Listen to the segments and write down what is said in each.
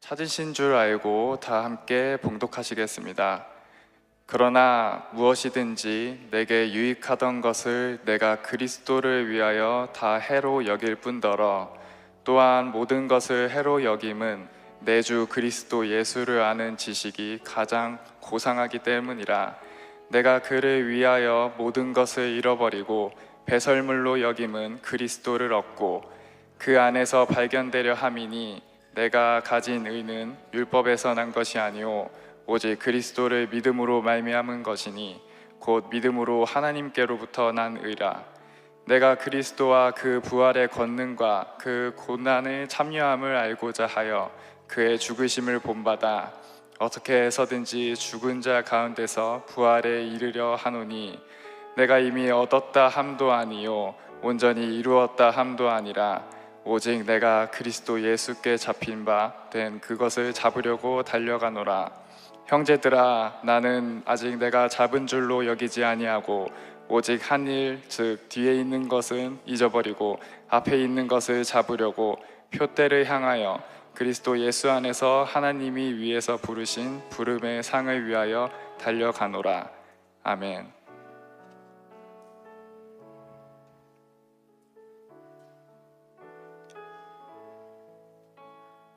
찾으신 줄 알고 다 함께 봉독하시겠습니다. 그러나 무엇이든지 내게 유익하던 것을 내가 그리스도를 위하여 다 해로 여길 뿐더러 또한 모든 것을 해로 여김은 내 주 그리스도 예수를 아는 지식이 가장 고상하기 때문이라. 내가 그를 위하여 모든 것을 잃어버리고 배설물로 여김은 그리스도를 얻고 그 안에서 발견되려 함이니 내가 가진 의는 율법에서 난 것이 아니오 오직 그리스도를 믿음으로 말미암은 것이니 곧 믿음으로 하나님께로부터 난 의라. 내가 그리스도와 그 부활의 권능과 그 고난을 참여함을 알고자 하여 그의 죽으심을 본받아 어떻게 해서든지 죽은 자 가운데서 부활에 이르려 하노니 내가 이미 얻었다 함도 아니요 온전히 이루었다 함도 아니라 오직 내가 그리스도 예수께 잡힌 바 된 그것을 잡으려고 달려가노라. 형제들아, 나는 아직 내가 잡은 줄로 여기지 아니하고 오직 한 일, 즉 뒤에 있는 것은 잊어버리고 앞에 있는 것을 잡으려고 표대를 향하여 그리스도 예수 안에서 하나님이 위에서 부르신 부름의 상을 위하여 달려가노라. 아멘.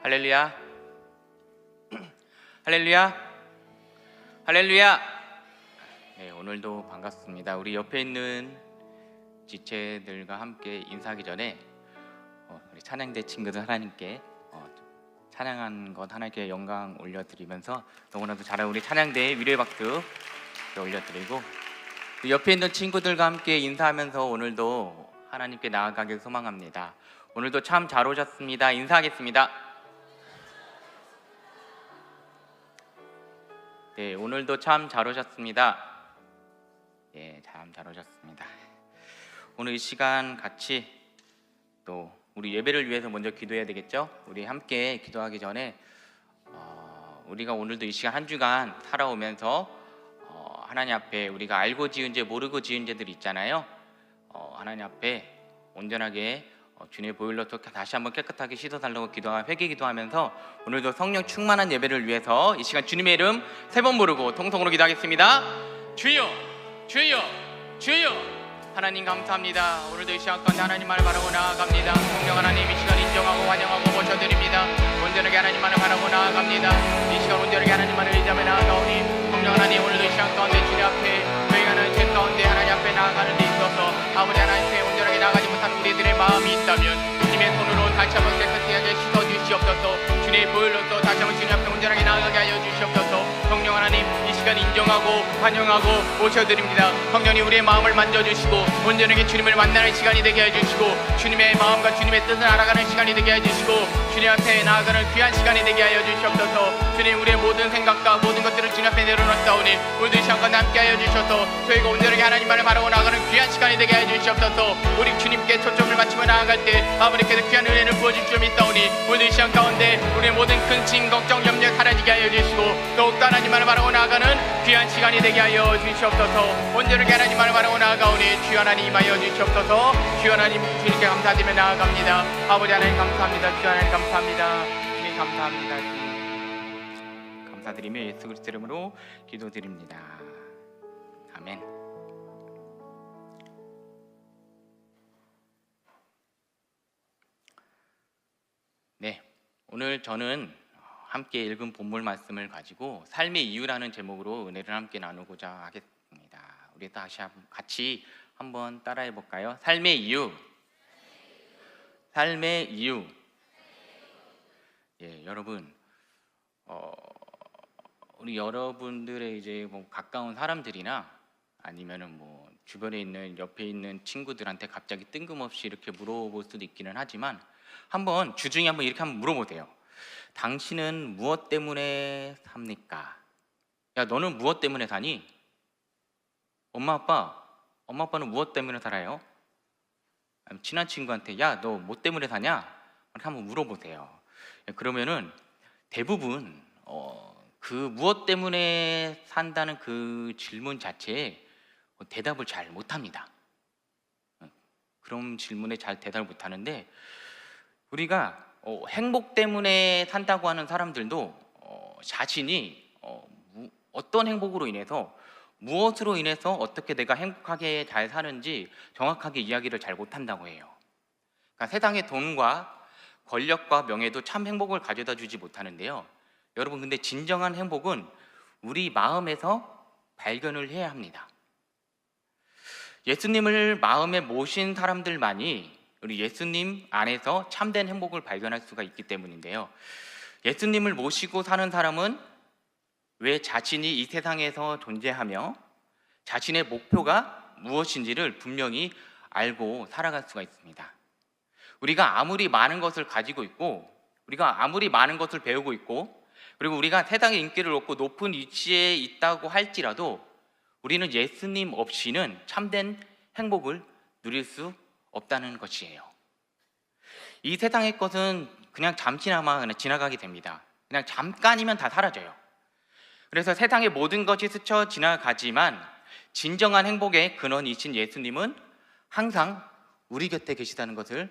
할렐루야. 할렐루야. 할렐루야. 네, 오늘도 반갑습니다. 우리 옆에 있는 지체들과 함께 인사하기 전에 우리 찬양대 친구들 하나님께 찬양한 것 하나님께 영광 올려드리면서 너무나도 잘한 우리 찬양대의 위로의 박수 올려드리고 옆에 있는 친구들과 함께 인사하면서 오늘도 하나님께 나아가길 소망합니다. 오늘도 참 잘 오셨습니다. 인사하겠습니다. 네, 오늘도 참 잘 오셨습니다. 네, 참 잘 오셨습니다. 오늘 이 시간 같이 또 우리 예배를 위해서 먼저 기도해야 되겠죠? 우리 함께 기도하기 전에 우리가 오늘도 이 시간 한 주간 살아오면서 하나님 앞에 우리가 알고 지은 죄 모르고 지은 죄들이 있잖아요. 하나님 앞에 온전하게 주님의 보혈로 다시 한번 깨끗하게 씻어달라고 기도하며 회개 기도하면서 오늘도 성령 충만한 예배를 위해서 이 시간 주님의 이름 세 번 부르고 통성으로 기도하겠습니다. 주여, 주여, 주여. 하나님 감사합니다. 오늘도 이 시간 가운데 하나님만을 바라고 나아갑니다. 성령 하나님 이 시간 인정하고 환영하고 모셔드립니다. 온전하게 하나님만을 바라고 나아갑니다. 이 시간 온전하게 하나님만을 의지하며 나아가오니 성령 하나님 오늘도 이 시간 가운데 주님 앞에 저희가 하나님 제 가운데 하나님 앞에 나아가는 데 있어서 아버지 하나님께 온전하게 나아가지 못한 우리들의 마음이 있다면 주님의 손으로 다시 한번 깨끗하게 씻어주시옵소서. 주님의 보혈로서 다시 한번 주님 앞에 온전하게 나아가게 하여 주시옵소서. 성령 하나님 이 시간 인정하고 환영하고 모셔드립니다. 성령이 우리의 마음을 만져주시고 온전하게 주님을 만나는 시간이 되게 해주시고 주님의 마음과 주님의 뜻을 알아가는 시간이 되게 해주시고 주님 앞에 나아가는 귀한 시간이 되게 하여 주시옵소서. 주님 우리의 모든 생각과 모든 것들을 주님 앞에 내려놓사오니 오늘도 이 시간과 함께 하여 주셔서 저희가 온전하게 하나님만을 바라고 나아가는 귀한 시간이 되게 하여 주시옵소서. 우리 주님께 초점을 맞추며 나아갈 때 아버지께서 귀한 은혜를 부어줄 줄 믿사오니 오늘도 이 시간 가운데 우리의 모든 근심 걱정 염려 사라지게 하여 주시고 더욱더 하나님만을 바라고 나아가는 귀한 시간이 되게 하여 주시옵소서. 온전하게 하나님만을 바라고 나아가오니 주여 하나님 임하여 주시옵소서. 주여 하나님 주님께 감사드리며 나아갑니다. 아버지 하나님 감사합니다. 주여 하나님 감사합니다. 주님 감사합니다. 주님 감사드리며 예수 그리스도 이름으로 기도드립니다. 아멘. 네, 오늘 저는 함께 읽은 본문 말씀을 가지고 삶의 이유라는 제목으로 은혜를 함께 나누고자 하겠습니다. 우리 다시 같이 한번 따라해 볼까요? 삶의 이유. 삶의 이유. 예, 여러분, 우리 여러분들의 이제 뭐 가까운 사람들이나 아니면은 뭐 주변에 있는 옆에 있는 친구들한테 갑자기 뜬금없이 이렇게 물어볼 수도 있기는 하지만 한번 주중에 한번 이렇게 한번 물어보세요. 당신은 무엇 때문에 삽니까? 야, 너는 무엇 때문에 사니? 엄마 아빠는 무엇 때문에 살아요? 친한 친구한테 야, 너 뭐 때문에 사냐? 이렇게 한번 물어보세요. 그러면은 대부분 그 무엇 때문에 산다는 그 질문 자체에 대답을 잘 못합니다. 그런 질문에 잘 대답을 못하는데 우리가 행복 때문에 산다고 하는 사람들도 자신이 어떤 행복으로 인해서 무엇으로 인해서 어떻게 내가 행복하게 잘 사는지 정확하게 이야기를 잘 못한다고 해요. 그러니까 세상의 돈과 권력과 명예도 참 행복을 가져다 주지 못하는데요. 여러분, 근데 진정한 행복은 우리 마음에서 발견을 해야 합니다. 예수님을 마음에 모신 사람들만이 우리 예수님 안에서 참된 행복을 발견할 수가 있기 때문인데요. 예수님을 모시고 사는 사람은 왜 자신이 이 세상에서 존재하며 자신의 목표가 무엇인지를 분명히 알고 살아갈 수가 있습니다. 우리가 아무리 많은 것을 가지고 있고, 우리가 아무리 많은 것을 배우고 있고, 그리고 우리가 세상의 인기를 얻고 높은 위치에 있다고 할지라도 우리는 예수님 없이는 참된 행복을 누릴 수 없다는 것이에요. 이 세상의 것은 그냥 잠시나마 그냥 지나가게 됩니다. 그냥 잠깐이면 다 사라져요. 그래서 세상의 모든 것이 스쳐 지나가지만 진정한 행복의 근원이신 예수님은 항상 우리 곁에 계시다는 것을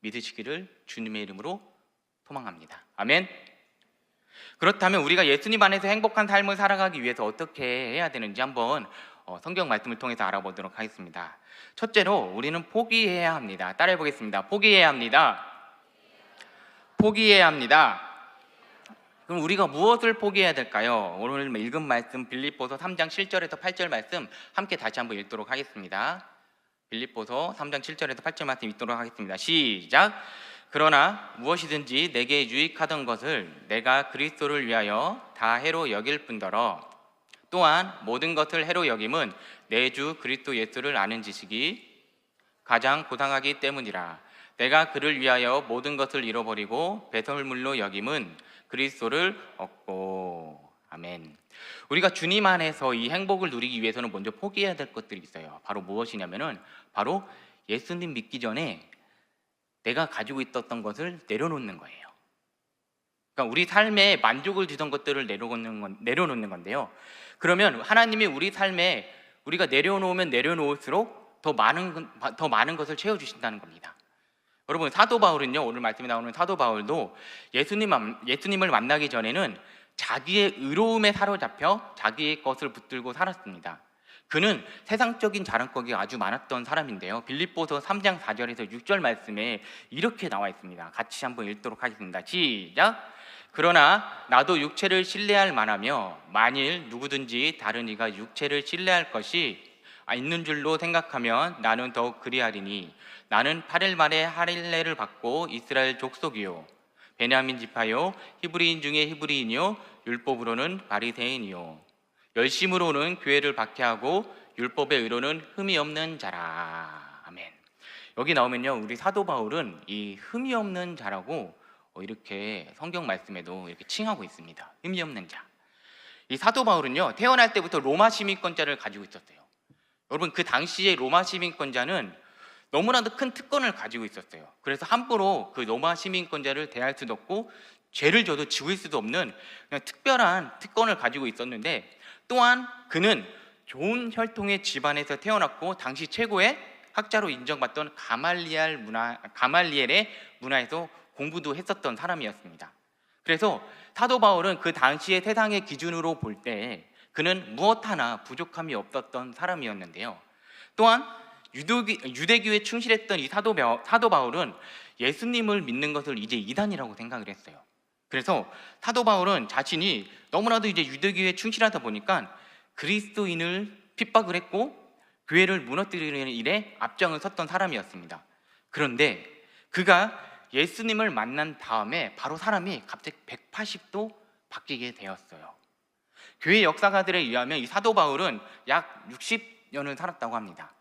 믿으시기를 주님의 이름으로 소망합니다. 아멘. 그렇다면 우리가 예수님 안에서 행복한 삶을 살아가기 위해서 어떻게 해야 되는지 한번 성경 말씀을 통해서 알아보도록 하겠습니다. 첫째로 우리는 포기해야 합니다. 따라해 보겠습니다. 포기해야 합니다. 포기해야 합니다. 그럼 우리가 무엇을 포기해야 될까요? 오늘 읽은 말씀 빌립보서 3장 7절에서 8절 말씀 함께 다시 한번 읽도록 하겠습니다. 빌립보서 3장 7절에서 8절 말씀 읽도록 하겠습니다. 시작. 그러나 무엇이든지 내게 유익하던 것을 내가 그리스도를 위하여 다 해로 여길 뿐더러 또한 모든 것을 해로 여김은 내 주 그리스도 예수를 아는 지식이 가장 고상하기 때문이라. 내가 그를 위하여 모든 것을 잃어버리고 배설물로 여김은 그리스도를 얻고. 아멘. 우리가 주님 안에서 이 행복을 누리기 위해서는 먼저 포기해야 될 것들이 있어요. 바로 무엇이냐면은 바로 예수님 믿기 전에 내가 가지고 있었던 것을 내려놓는 거예요. 그러니까 우리 삶에 만족을 주던 것들을 내려놓는 건데요. 그러면 하나님이 우리 삶에 우리가 내려놓으면 내려놓을수록 더 많은 것을 채워주신다는 겁니다. 여러분, 사도 바울은요, 오늘 말씀에 나오는 사도 바울도 예수님을 만나기 전에는 자기의 의로움에 사로잡혀 자기의 것을 붙들고 살았습니다. 그는 세상적인 자랑거리가 아주 많았던 사람인데요. 빌립보서 3장 4절에서 6절 말씀에 이렇게 나와 있습니다. 같이 한번 읽도록 하겠습니다. 시작. 그러나 나도 육체를 신뢰할 만하며 만일 누구든지 다른 이가 육체를 신뢰할 것이 있는 줄로 생각하면 나는 더욱 그리하리니 나는 8일 만에 할례를 받고 이스라엘 족속이요 베냐민 지파요 히브리인 중에 히브리인이요 율법으로는 바리새인이요 열심으로는 교회를 박해하고 율법의 의로는 흠이 없는 자라. 아멘. 여기 나오면요, 우리 사도 바울은 이 흠이 없는 자라고 이렇게 성경 말씀에도 이렇게 칭하고 있습니다. 흠이 없는 자. 이 사도 바울은요, 태어날 때부터 로마 시민권자를 가지고 있었어요. 여러분, 그 당시에 로마 시민권자는 너무나도 큰 특권을 가지고 있었어요. 그래서 함부로 그 로마 시민권자를 대할 수도 없고 죄를 져도 지울 수도 없는 그냥 특별한 특권을 가지고 있었는데, 또한 그는 좋은 혈통의 집안에서 태어났고 당시 최고의 학자로 인정받던 가말리엘의 문화에서 공부도 했었던 사람이었습니다. 그래서 사도 바울은 그 당시의 세상의 기준으로 볼 때 그는 무엇 하나 부족함이 없었던 사람이었는데요. 또한 유대교에 충실했던 이 사도 바울은 예수님을 믿는 것을 이제 이단이라고 생각을 했어요. 그래서 사도 바울은 자신이 너무나도 이제 유대교에 충실하다 보니까 그리스도인을 핍박을 했고 교회를 무너뜨리는 일에 앞장을 섰던 사람이었습니다. 그런데 그가 예수님을 만난 다음에 바로 사람이 갑자기 180도 바뀌게 되었어요. 교회 역사가들에 의하면 이 사도 바울은 약 60년을 살았다고 합니다.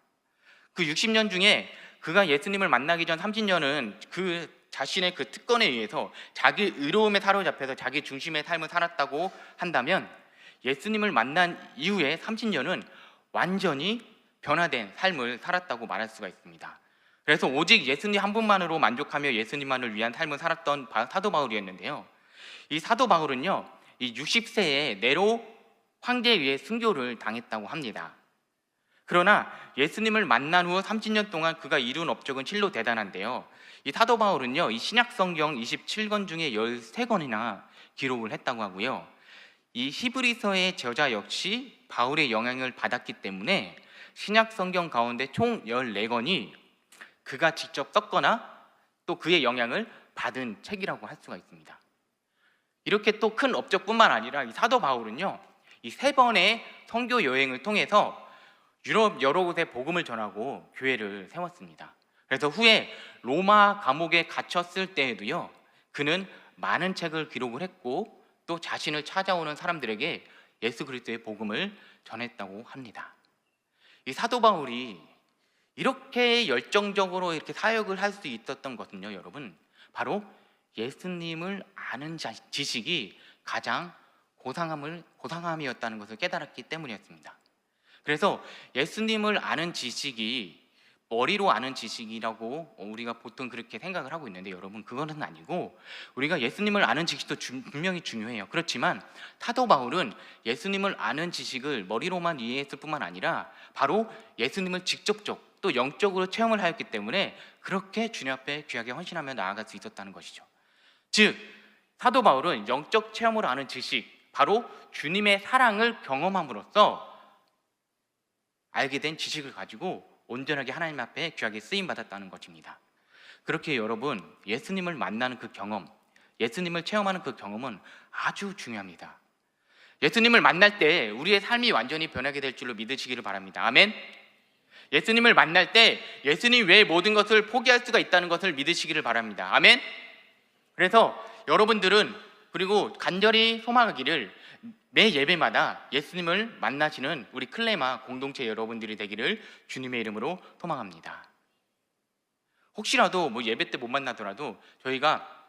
그 60년 중에 그가 예수님을 만나기 전 30년은 그 자신의 그 특권에 의해서 자기 의로움에 사로잡혀서 자기 중심의 삶을 살았다고 한다면, 예수님을 만난 이후에 30년은 완전히 변화된 삶을 살았다고 말할 수가 있습니다. 그래서 오직 예수님 한 분만으로 만족하며 예수님만을 위한 삶을 살았던 사도 바울이었는데요. 이 사도 바울은요, 이 60세에 네로 황제에 의해 순교를 당했다고 합니다. 그러나 예수님을 만난 후 30년 동안 그가 이룬 업적은 실로 대단한데요. 이 사도 바울은요, 이 신약 성경 27권 중에 13권이나 기록을 했다고 하고요. 이 히브리서의 저자 역시 바울의 영향을 받았기 때문에 신약 성경 가운데 총 14권이 그가 직접 썼거나 또 그의 영향을 받은 책이라고 할 수가 있습니다. 이렇게 또 큰 업적뿐만 아니라 이 사도 바울은요, 이 3번의 선교 여행을 통해서 유럽 여러 곳에 복음을 전하고 교회를 세웠습니다. 그래서 후에 로마 감옥에 갇혔을 때에도요, 그는 많은 책을 기록을 했고 또 자신을 찾아오는 사람들에게 예수 그리스도의 복음을 전했다고 합니다. 이 사도 바울이 이렇게 열정적으로 이렇게 사역을 할 수 있었던 것은요, 여러분, 바로 예수님을 아는 지식이 가장 고상함이었다는 것을 깨달았기 때문이었습니다. 그래서 예수님을 아는 지식이 머리로 아는 지식이라고 우리가 보통 그렇게 생각을 하고 있는데, 여러분, 그거는 아니고 우리가 예수님을 아는 지식도 분명히 중요해요. 그렇지만 사도 바울은 예수님을 아는 지식을 머리로만 이해했을 뿐만 아니라 바로 예수님을 직접적 또 영적으로 체험을 하였기 때문에 그렇게 주님 앞에 귀하게 헌신하며 나아갈 수 있었다는 것이죠. 즉, 사도 바울은 영적 체험으로 아는 지식, 바로 주님의 사랑을 경험함으로써 알게 된 지식을 가지고 온전하게 하나님 앞에 귀하게 쓰임받았다는 것입니다. 그렇게 여러분, 예수님을 만나는 그 경험, 예수님을 체험하는 그 경험은 아주 중요합니다. 예수님을 만날 때 우리의 삶이 완전히 변하게 될 줄로 믿으시기를 바랍니다. 아멘. 예수님을 만날 때 예수님 외의 모든 것을 포기할 수가 있다는 것을 믿으시기를 바랍니다. 아멘. 그래서 여러분들은 그리고 간절히 소망하기를 매 예배마다 예수님을 만나시는 우리 클레마 공동체 여러분들이 되기를 주님의 이름으로 소망합니다. 혹시라도 예배 때 못 만나더라도 저희가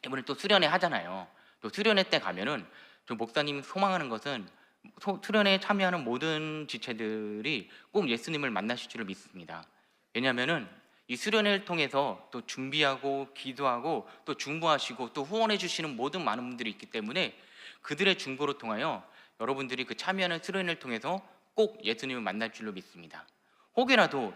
이번에 또 수련회 하잖아요. 또 수련회 때 가면은 저 목사님 소망하는 것은 수련회에 참여하는 모든 지체들이 꼭 예수님을 만나실 줄을 믿습니다. 왜냐하면은 이 수련회를 통해서 또 준비하고 기도하고 또 중보하시고 또 후원해 주시는 모든 많은 분들이 있기 때문에 그들의 중보를 통하여 여러분들이 그 참여하는 수련회를 통해서 꼭 예수님을 만날 줄로 믿습니다. 혹여라도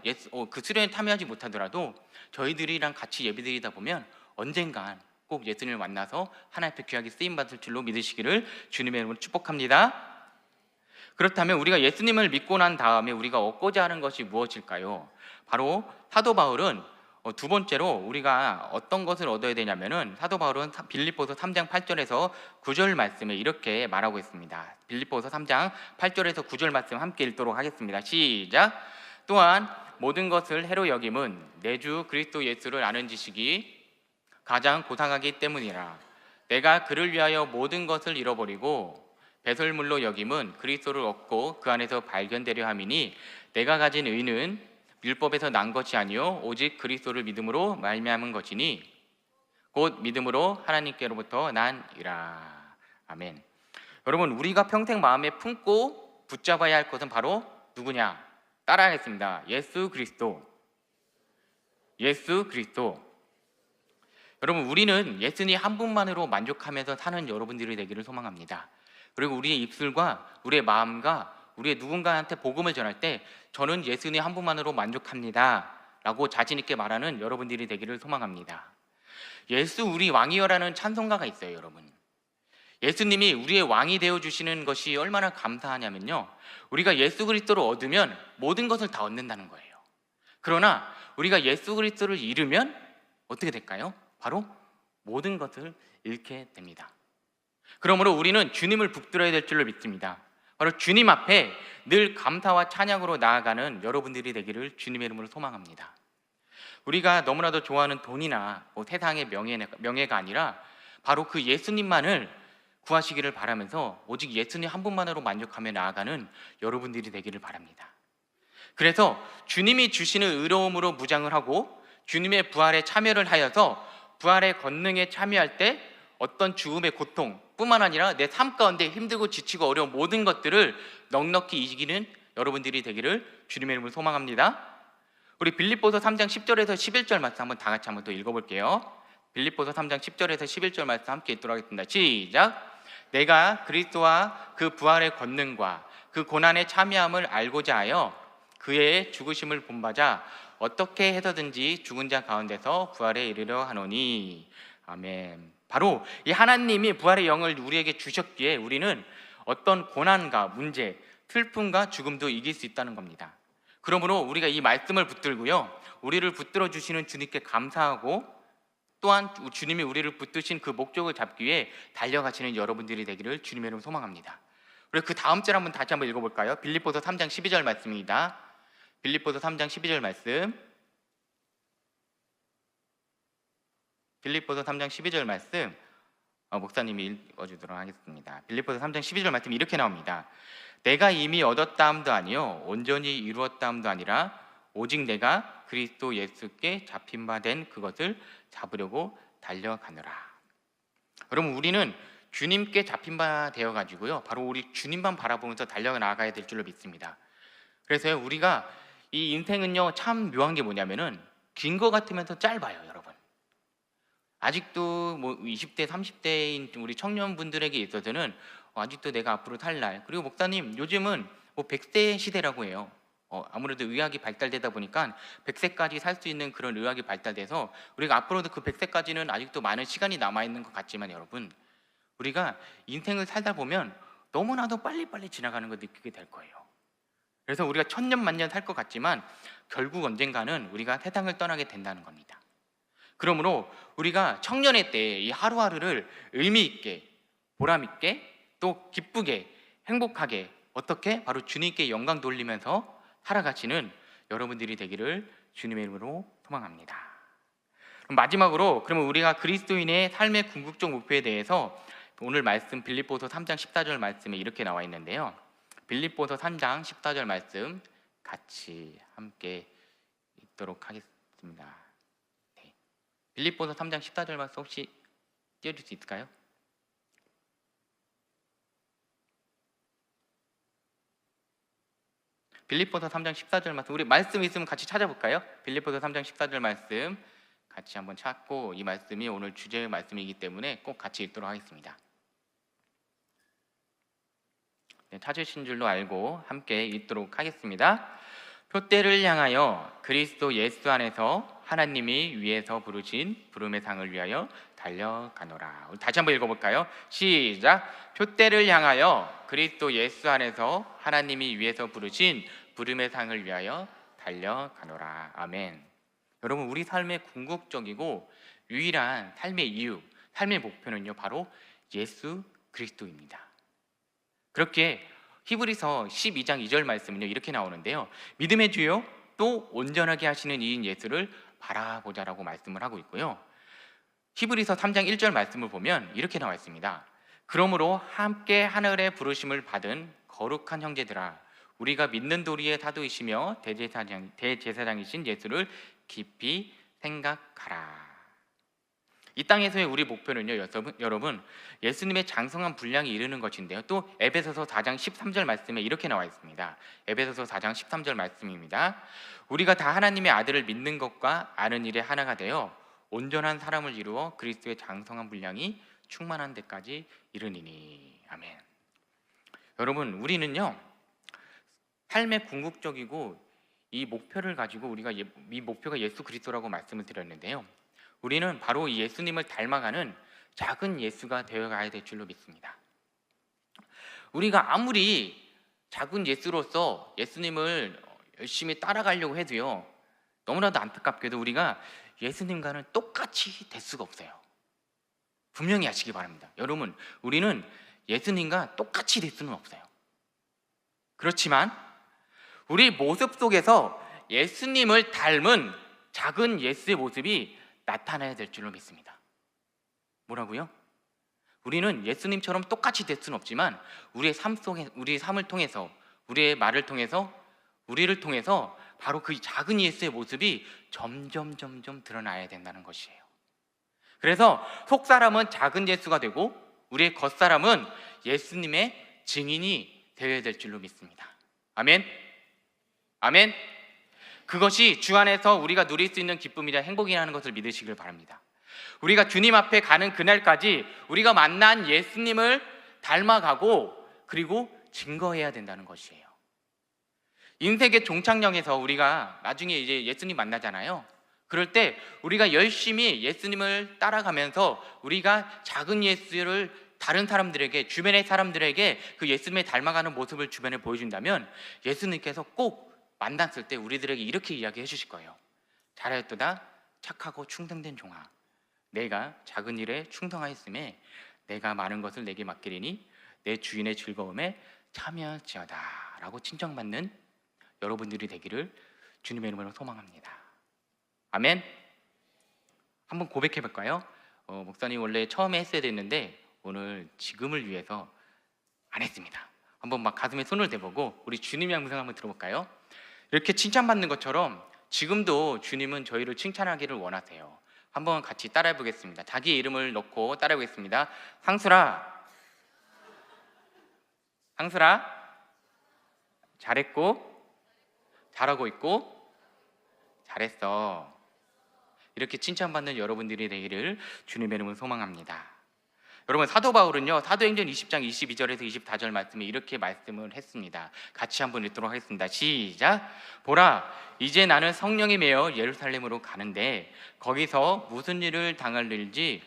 그 수련회에 참여하지 못하더라도 저희들이랑 같이 예배드리다 보면 언젠간 꼭 예수님을 만나서 하나님 앞에 귀하게 쓰임받을 줄로 믿으시기를 주님의 이름으로 축복합니다. 그렇다면 우리가 예수님을 믿고 난 다음에 우리가 얻고자 하는 것이 무엇일까요? 바로 사도 바울은 두 번째로 우리가 어떤 것을 얻어야 되냐면은 사도 바울은 빌립보서 3장 8절에서 9절 말씀에 이렇게 말하고 있습니다. 빌립보서 3장 8절에서 9절 말씀 함께 읽도록 하겠습니다. 시작. 또한 모든 것을 해로 여김은 내 주 그리스도 예수를 아는 지식이 가장 고상하기 때문이라. 내가 그를 위하여 모든 것을 잃어버리고 배설물로 여김은 그리스도를 얻고 그 안에서 발견되려 함이니 내가 가진 의는 율법에서 난 것이 아니요 오직 그리스도를 믿음으로 말미암은 것이니 곧 믿음으로 하나님께로부터 난이라. 아멘. 여러분, 우리가 평생 마음에 품고 붙잡아야 할 것은 바로 누구냐? 따라하겠습니다. 예수 그리스도. 예수 그리스도. 여러분, 우리는 예수님 한 분만으로 만족하면서 사는 여러분들이 되기를 소망합니다. 그리고 우리의 입술과 우리의 마음과 우리의 누군가한테 복음을 전할 때 저는 예수님 한 분만으로 만족합니다 라고 자신 있게 말하는 여러분들이 되기를 소망합니다. 예수 우리 왕이여라는 찬송가가 있어요. 여러분, 예수님이 우리의 왕이 되어주시는 것이 얼마나 감사하냐면요, 우리가 예수 그리스도를 얻으면 모든 것을 다 얻는다는 거예요. 그러나 우리가 예수 그리스도를 잃으면 어떻게 될까요? 바로 모든 것을 잃게 됩니다. 그러므로 우리는 주님을 붙들어야 될 줄로 믿습니다. 바로 주님 앞에 늘 감사와 찬양으로 나아가는 여러분들이 되기를 주님의 이름으로 소망합니다. 우리가 너무나도 좋아하는 돈이나 세상의 명예가 아니라 바로 그 예수님만을 구하시기를 바라면서 오직 예수님 한 분만으로 만족하며 나아가는 여러분들이 되기를 바랍니다. 그래서 주님이 주시는 의로움으로 무장을 하고 주님의 부활에 참여를 하여서 부활의 권능에 참여할 때 어떤 죽음의 고통 뿐만 아니라 내 삶 가운데 힘들고 지치고 어려운 모든 것들을 넉넉히 이기는 여러분들이 되기를 주님의 이름으로 소망합니다. 우리 빌립보서 3장 10절에서 11절 말씀 한번 다 같이 한번 또 읽어볼게요. 빌립보서 3장 10절에서 11절 말씀 함께 읽도록 하겠습니다. 시작. 내가 그리스도와 그 부활의 권능과 그 고난의 참여함을 알고자 하여 그의 죽으심을 본받아 어떻게 해서든지 죽은 자 가운데서 부활에 이르려 하노니. 아멘. 바로 이 하나님이 부활의 영을 우리에게 주셨기에 우리는 어떤 고난과 문제, 슬픔과 죽음도 이길 수 있다는 겁니다. 그러므로 우리가 이 말씀을 붙들고요, 우리를 붙들어 주시는 주님께 감사하고, 또한 주님이 우리를 붙드신 그 목적을 잡기 위해 달려가시는 여러분들이 되기를 주님의 이름으로 소망합니다. 그리고 그 다음 절 다시 한번 읽어볼까요? 빌립보서 3장 12절 말씀입니다. 빌립보서 3장 12절 말씀. 빌립보서 3장 12절 말씀 목사님이 읽어주도록 하겠습니다. 빌립보서 3장 12절 말씀이 이렇게 나옵니다. 내가 이미 얻었다함도 아니요 온전히 이루었다함도 아니라 오직 내가 그리스도 예수께 잡힌 바 된 그것을 잡으려고 달려가느라. 여러분, 우리는 주님께 잡힌 바 되어가지고요, 바로 우리 주님만 바라보면서 달려나가야 될 줄로 믿습니다. 그래서 우리가 이 인생은요 참 묘한 게 뭐냐면은 긴 거 같으면서 짧아요. 여러분, 아직도 20대 30대인 우리 청년분들에게 있어서는 아직도 내가 앞으로 살 날, 그리고 목사님 요즘은 100세 시대라고 해요. 아무래도 의학이 발달되다 보니까 100세까지 살 수 있는 그런 의학이 발달돼서 우리가 앞으로도 그 100세까지는 아직도 많은 시간이 남아있는 것 같지만, 여러분, 우리가 인생을 살다 보면 너무나도 빨리빨리 지나가는 걸 느끼게 될 거예요. 그래서 우리가 천년 만년 살 것 같지만 결국 언젠가는 우리가 세상을 떠나게 된다는 겁니다. 그러므로 우리가 청년의 때에 이 하루하루를 의미 있게, 보람 있게, 또 기쁘게, 행복하게, 어떻게? 바로 주님께 영광 돌리면서 살아가시는 여러분들이 되기를 주님의 이름으로 소망합니다. 그럼 마지막으로, 그러면 우리가 그리스도인의 삶의 궁극적 목표에 대해서 오늘 말씀 빌립보서 3장 14절 말씀에 이렇게 나와 있는데요, 빌립보서 3장 14절 말씀 같이 함께 읽도록 하겠습니다. 네. 빌립보서 3장 14절 말씀 혹시 띄워줄 수 있을까요? 빌립보서 3장 14절 말씀, 우리 말씀 있으면 같이 찾아볼까요? 빌립보서 3장 14절 말씀 같이 한번 찾고, 이 말씀이 오늘 주제의 말씀이기 때문에 꼭 같이 읽도록 하겠습니다. 네, 찾으신 줄로 알고 함께 읽도록 하겠습니다. 표대를 향하여 그리스도 예수 안에서 하나님이 위에서 부르신 부름의 상을 위하여 달려가노라. 다시 한번 읽어볼까요? 시작. 표대를 향하여 그리스도 예수 안에서 하나님이 위에서 부르신 부름의 상을 위하여 달려가노라. 아멘. 여러분, 우리 삶의 궁극적이고 유일한 삶의 이유, 삶의 목표는요 바로 예수 그리스도입니다. 그렇게 히브리서 12장 2절 말씀은요 이렇게 나오는데요, 믿음의 주요 또 온전하게 하시는 이인 예수를 바라보자라고 말씀을 하고 있고요, 히브리서 3장 1절 말씀을 보면 이렇게 나와 있습니다. 그러므로 함께 하늘의 부르심을 받은 거룩한 형제들아, 우리가 믿는 도리의 사도이시며 대제사장이신 예수를 깊이 생각하라. 이 땅에서의 우리 목표는요, 여러분, 예수님의 장성한 분량이 이르는 것인데요, 또 에베소서 4장 13절 말씀에 이렇게 나와 있습니다. 에베소서 4장 13절 말씀입니다. 우리가 다 하나님의 아들을 믿는 것과 아는 일에 하나가 되어 온전한 사람을 이루어 그리스도의 장성한 분량이 충만한 데까지 이르니니. 아멘. 여러분, 우리는요 삶의 궁극적이고 이 목표를 가지고 우리가 이 목표가 예수 그리스도라고 말씀을 드렸는데요, 우리는 바로 이 예수님을 닮아가는 작은 예수가 되어가야 될 줄로 믿습니다. 우리가 아무리 작은 예수로서 예수님을 열심히 따라가려고 해도요, 너무나도 안타깝게도 우리가 예수님과는 똑같이 될 수가 없어요. 분명히 아시기 바랍니다. 여러분, 우리는 예수님과 똑같이 될 수는 없어요. 그렇지만 우리 모습 속에서 예수님을 닮은 작은 예수의 모습이 나타나야 될 줄로 믿습니다. 뭐라고요? 우리는 예수님처럼 똑같이 될 수는 없지만 우리의 삶을 통해서, 우리의 말을 통해서, 우리를 통해서 바로 그 작은 예수의 모습이 점점 드러나야 된다는 것이에요. 그래서 속사람은 작은 예수가 되고 우리의 겉사람은 예수님의 증인이 되어야 될 줄로 믿습니다. 아멘. 아멘. 그것이 주 안에서 우리가 누릴 수 있는 기쁨이자 행복이라는 것을 믿으시길 바랍니다. 우리가 주님 앞에 가는 그날까지 우리가 만난 예수님을 닮아가고 그리고 증거해야 된다는 것이에요. 인생의 종착역에서 우리가 나중에 이제 예수님 만나잖아요. 그럴 때 우리가 열심히 예수님을 따라가면서 우리가 작은 예수를 다른 사람들에게, 주변의 사람들에게 그 예수님의 닮아가는 모습을 주변에 보여준다면 예수님께서 꼭 만났을 때 우리들에게 이렇게 이야기해 주실 거예요. 잘하였도다 착하고 충성된 종아, 내가 작은 일에 충성하였음에 내가 많은 것을 내게 맡기리니 내 주인의 즐거움에 참여할지어다 라고 칭찬받는 여러분들이 되기를 주님의 이름으로 소망합니다. 아멘. 한번 고백해 볼까요? 목사님 원래 처음에 했어야 됐는데 오늘 지금을 위해서 안 했습니다. 한번 막 가슴에 손을 대보고 우리 주님의 음성 한번 들어볼까요? 이렇게 칭찬받는 것처럼 지금도 주님은 저희를 칭찬하기를 원하세요. 한번 같이 따라해 보겠습니다. 자기의 이름을 넣고 따라해 보겠습니다. 상수라, 상수라, 잘했고, 잘하고 있고, 잘했어. 이렇게 칭찬받는 여러분들이 되기를 주님의 이름으로 소망합니다. 여러분, 사도 바울은요, 사도행전 20장 22절에서 24절 말씀에 이렇게 말씀을 했습니다. 같이 한번 읽도록 하겠습니다. 시작. 보라, 이제 나는 성령에 매여 예루살렘으로 가는데 거기서 무슨 일을 당할 일지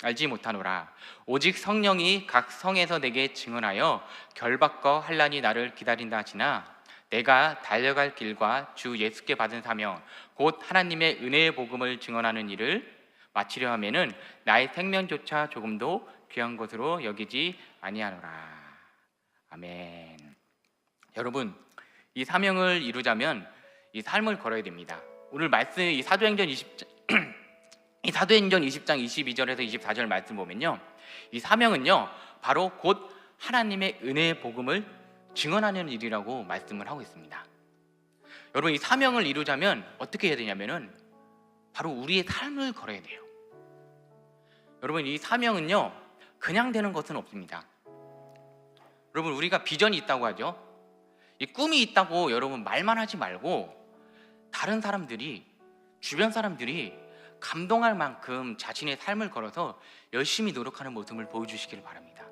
알지 못하노라. 오직 성령이 각 성에서 내게 증언하여 결박과 환난이 나를 기다린다 하시나 내가 달려갈 길과 주 예수께 받은 사명 곧 하나님의 은혜의 복음을 증언하는 일을 마치려 하면은 나의 생명조차 조금도 귀한 것으로 여기지 아니하노라. 아멘. 여러분, 이 사명을 이루자면 이 삶을 걸어야 됩니다. 오늘 말씀 이 사도행전 20장 22절에서 24절 말씀 보면요, 이 사명은요 바로 곧 하나님의 은혜의 복음을 증언하는 일이라고 말씀을 하고 있습니다. 여러분, 이 사명을 이루자면 어떻게 해야 되냐면은 바로 우리의 삶을 걸어야 돼요. 여러분, 이 사명은요 그냥 되는 것은 없습니다. 여러분, 우리가 비전이 있다고 하죠. 이 꿈이 있다고 여러분 말만 하지 말고 다른 사람들이, 주변 사람들이 감동할 만큼 자신의 삶을 걸어서 열심히 노력하는 모습을 보여주시기를 바랍니다.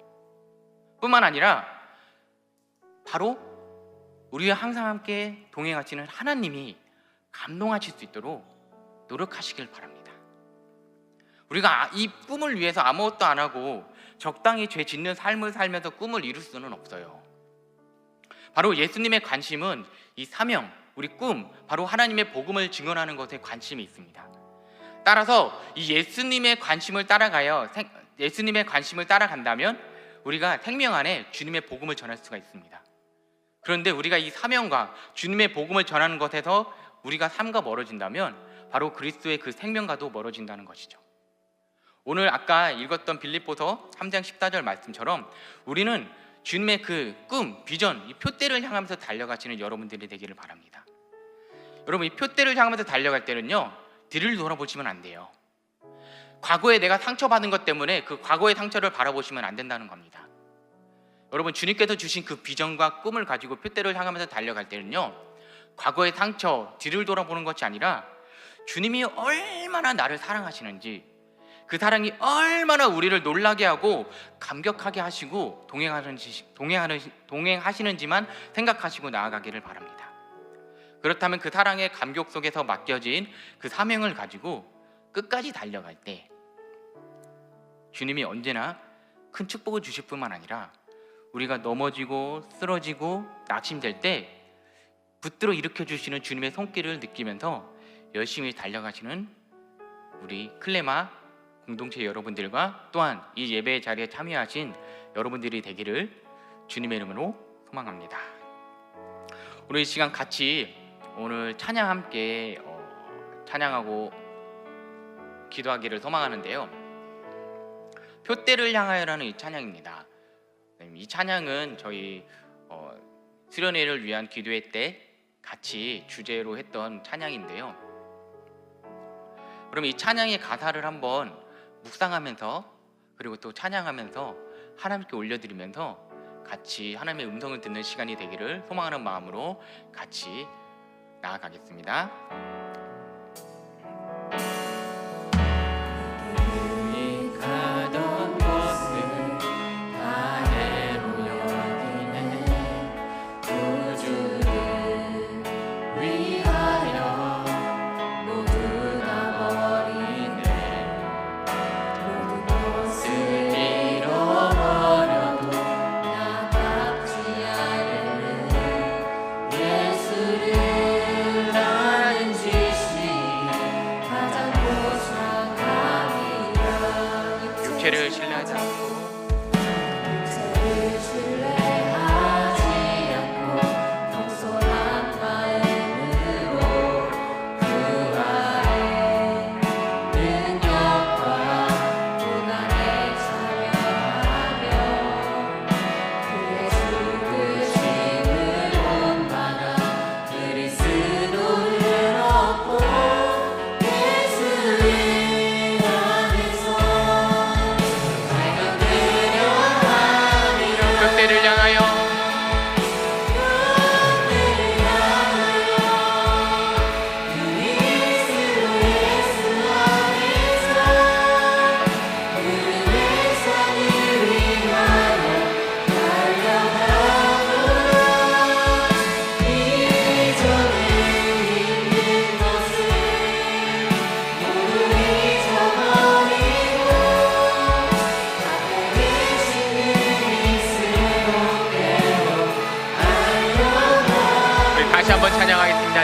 뿐만 아니라 바로 우리와 항상 함께 동행하시는 하나님이 감동하실 수 있도록 노력하시길 바랍니다. 우리가 이 꿈을 위해서 아무것도 안 하고 적당히 죄 짓는 삶을 살면서 꿈을 이룰 수는 없어요. 바로 예수님의 관심은 이 사명, 우리 꿈, 바로 하나님의 복음을 증언하는 것에 관심이 있습니다. 따라서 이 예수님의 관심을 따라간다면 우리가 생명 안에 주님의 복음을 전할 수가 있습니다. 그런데 우리가 이 사명과 주님의 복음을 전하는 것에서 우리가 삶과 멀어진다면 바로 그리스도의 그 생명과도 멀어진다는 것이죠. 오늘 아까 읽었던 빌립보서 3장 14절 말씀처럼 우리는 주님의 그 꿈, 비전, 이 표대를 향하면서 달려가시는 여러분들이 되기를 바랍니다. 여러분, 이 표대를 향하면서 달려갈 때는요 뒤를 돌아보시면 안 돼요. 과거에 내가 상처받은 것 때문에 그 과거의 상처를 바라보시면 안 된다는 겁니다. 여러분, 주님께서 주신 그 비전과 꿈을 가지고 표대를 향하면서 달려갈 때는요 과거의 상처, 뒤를 돌아보는 것이 아니라 주님이 얼마나 나를 사랑하시는지, 그 사랑이 얼마나 우리를 놀라게 하고 감격하게 하시고 동행하시는지만 생각하시고 나아가기를 바랍니다. 그렇다면 그 사랑의 감격 속에서 맡겨진 그 사명을 가지고 끝까지 달려갈 때 주님이 언제나 큰 축복을 주실 뿐만 아니라 우리가 넘어지고 쓰러지고 낙심될 때 붙들어 일으켜 주시는 주님의 손길을 느끼면서 열심히 달려가시는 우리 클레마 공동체 여러분들과 또한 이 예배 자리에 참여하신 여러분들이 되기를 주님의 이름으로 소망합니다. 오늘 이 시간 같이 오늘 찬양 함께 찬양하고 기도하기를 소망하는데요, 표대를 향하여라는 이 찬양입니다. 이 찬양은 저희 수련회를 위한 기도회 때 같이 주제로 했던 찬양인데요, 그럼 이 찬양의 가사를 한번 묵상하면서 그리고 또 찬양하면서 하나님께 올려드리면서 같이 하나님의 음성을 듣는 시간이 되기를 소망하는 마음으로 같이 나아가겠습니다. 유익하던 것을 다 해로 여기네. 구주를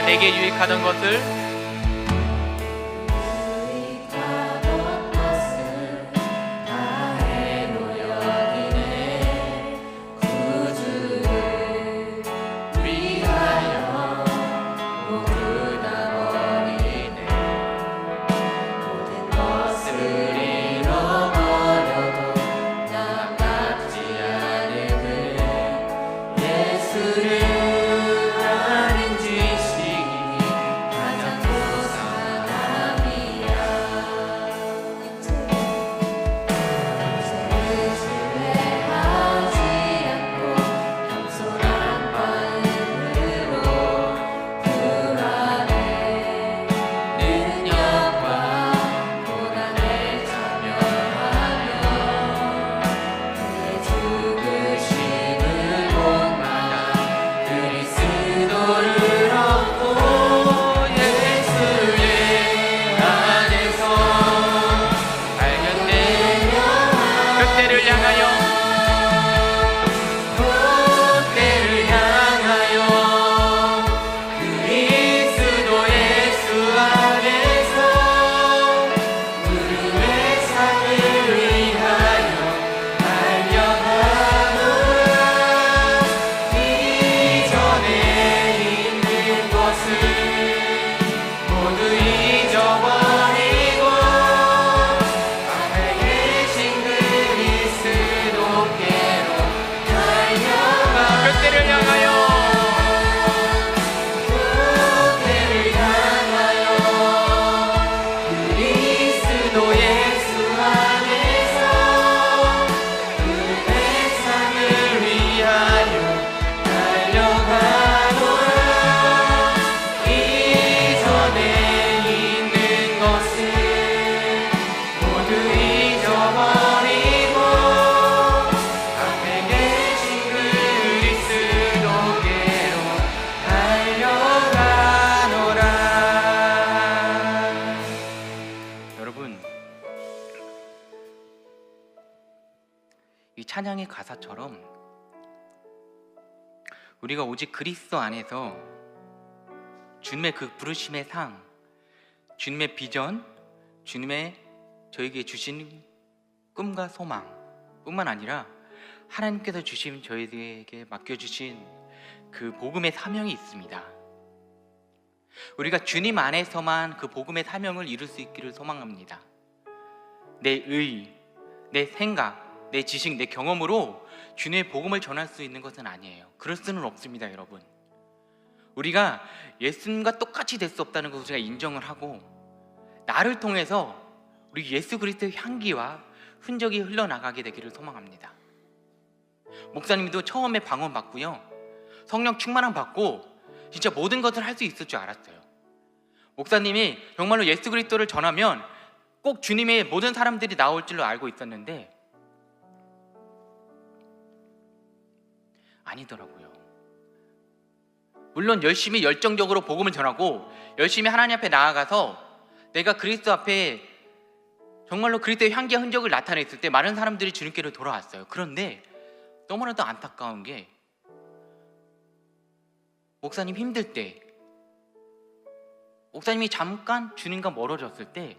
자, 내게 유익하던 것을 이 찬양의 가사처럼 우리가 오직 그리스도 안에서 주님의 그 부르심의 상, 주님의 비전, 주님의 저에게 주신 꿈과 소망 뿐만 아니라 하나님께서 주신 저에게 맡겨주신 그 복음의 사명이 있습니다. 우리가 주님 안에서만 그 복음의 사명을 이룰 수 있기를 소망합니다. 내 의, 내 생각, 내 지식, 내 경험으로 주님의 복음을 전할 수 있는 것은 아니에요. 그럴 수는 없습니다, 여러분. 우리가 예수님과 똑같이 될 수 없다는 것을 우리가 인정을 하고 나를 통해서 우리 예수 그리스도의 향기와 흔적이 흘러나가게 되기를 소망합니다. 목사님도 처음에 방언 받고요, 성령 충만함 받고 진짜 모든 것을 할 수 있을 줄 알았어요. 목사님이 정말로 예수 그리스도를 전하면 꼭 주님의 모든 사람들이 나올 줄로 알고 있었는데 아니더라고요. 물론 열심히 열정적으로 복음을 전하고 열심히 하나님 앞에 나아가서 내가 그리스도 앞에 정말로 그리스도의 향기와 흔적을 나타냈을 때 많은 사람들이 주님께로 돌아왔어요. 그런데 너무나도 안타까운 게 목사님 힘들 때, 목사님이 잠깐 주님과 멀어졌을 때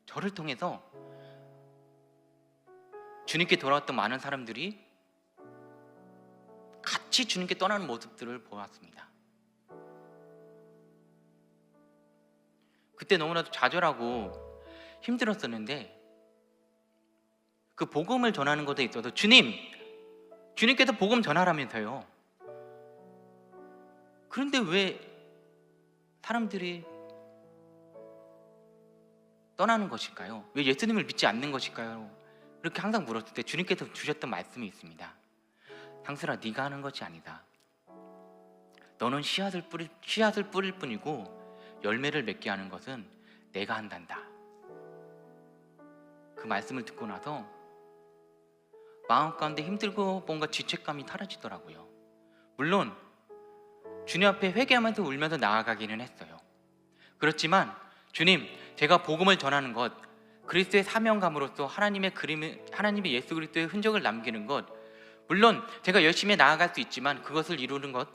저를 통해서 주님께 돌아왔던 많은 사람들이 같이 주님께 떠나는 모습들을 보았습니다. 그때 너무나도 좌절하고 힘들었었는데 그 복음을 전하는 것에 있어서 주님께서 복음 전하라면서요. 그런데 왜 사람들이 떠나는 것일까요? 왜 예수님을 믿지 않는 것일까요? 그렇게 항상 물었을 때 주님께서 주셨던 말씀이 있습니다. 상슬아, 네가 하는 것이 아니다. 너는 씨앗을 뿌릴 뿐이고 열매를 맺게 하는 것은 내가 한단다. 그 말씀을 듣고 나서 마음 가운데 힘들고 뭔가 죄책감이 사라지더라고요. 물론 주님 앞에 회개하면서 울면서 나아가기는 했어요. 그렇지만 주님, 제가 복음을 전하는 것, 그리스도의 사명감으로서 하나님의 예수 그리스도의 흔적을 남기는 것, 물론 제가 열심히 나아갈 수 있지만 그것을 이루는 것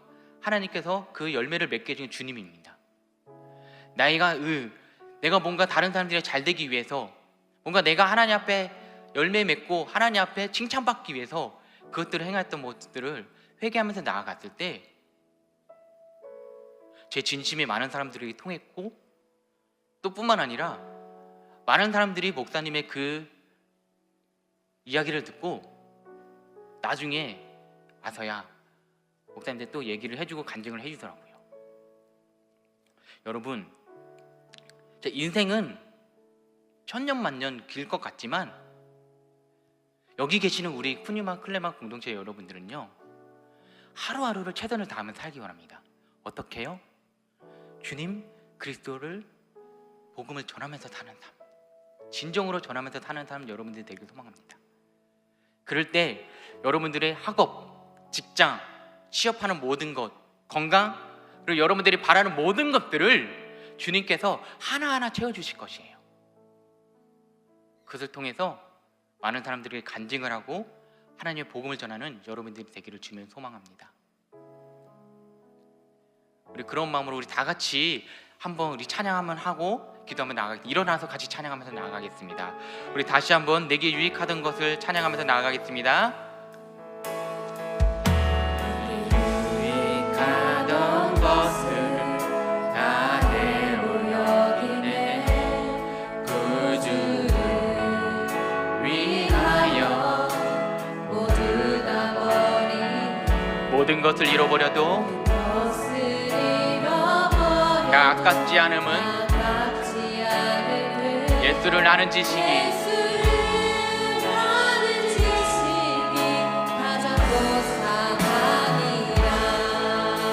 하나님께서 그 열매를 맺게 해준 주님입니다. 내가 뭔가 다른 사람들이 잘 되기 위해서, 뭔가 내가 하나님 앞에 열매 맺고 하나님 앞에 칭찬받기 위해서 그것들을 행했던 모습들을 회개하면서 나아갔을 때 제 진심이 많은 사람들에게 통했고, 또 뿐만 아니라 많은 사람들이 목사님의 그 이야기를 듣고 나중에 와서야 목사님한테 또 얘기를 해주고 간증을 해주더라고요. 여러분, 제 인생은 천년만년 길 것 같지만 여기 계시는 우리 푸뉴마 클레마 공동체 여러분들은요, 하루하루를 최선을 다하며 살기 원합니다. 어떻게 해요? 주님 그리스도를 복음을 전하면서 사는 삶, 진정으로 전하면서 사는 삶 여러분들이 되길 소망합니다. 그럴 때 여러분들의 학업, 직장, 취업하는 모든 것, 건강, 그리고 여러분들이 바라는 모든 것들을 주님께서 하나하나 채워주실 것이에요. 그것을 통해서 많은 사람들에게 간증을 하고 하나님의 복음을 전하는 여러분들이 되기를 주면 소망합니다. 우리 그런 마음으로 우리 다 같이 한번 우리 찬양 한번 하고 기도하면 일어나서 같이 찬양하면서 나아가겠습니다. 우리 다시 한번 내게 유익하던 것을 찬양하면서 나아가겠습니다. 유익하던 것을 나대로 여기네, 구주를 위하여 모두 다 버린 모든 것을 잃어버려도 아깝지 않음은 예수를 아는 지식이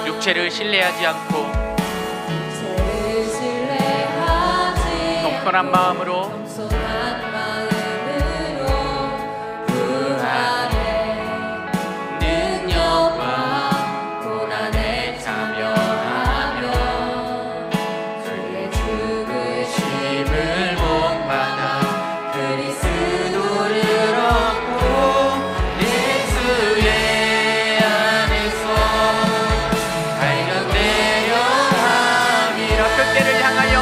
육체를 신뢰하지 않고 겸손한 마음으로 그 안에 능력과 고난에 참여하며 그의 죽으심을 본받아 그리스도를 얻고 예수의 안에서 발견되려 함이라. 그때를 향하여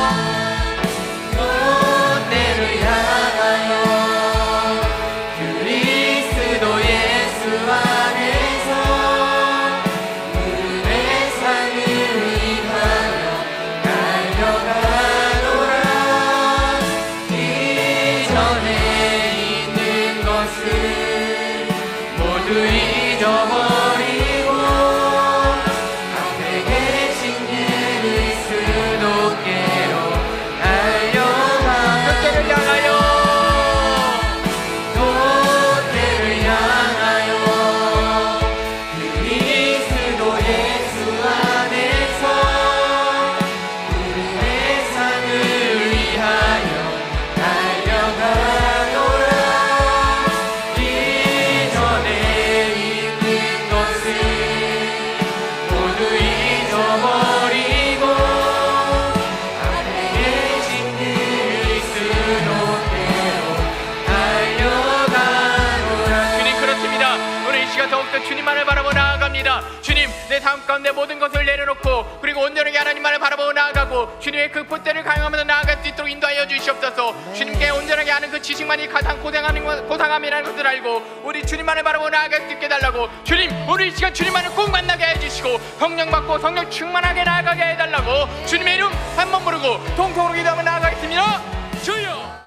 주님만을 바라보고 나아갑니다. 주님, 내 삶 가운데 모든 것을 내려놓고 그리고 온전하게 하나님만을 바라보고 나아가고 주님의 그 풋대를 강요하면서 나아갈 수 있도록 인도하여 주시옵소서. 주님께 온전하게 아는 그 지식만이 가장 고상함이라는 것을 알고 우리 주님만을 바라보고 나아갈 수 있게 해달라고. 주님, 오늘 이 시간 주님만을 꼭 만나게 해주시고 성령 받고 성령 충만하게 나아가게 해달라고 주님의 이름 한 번 부르고 통통으로 기도하며 나아가겠습니다.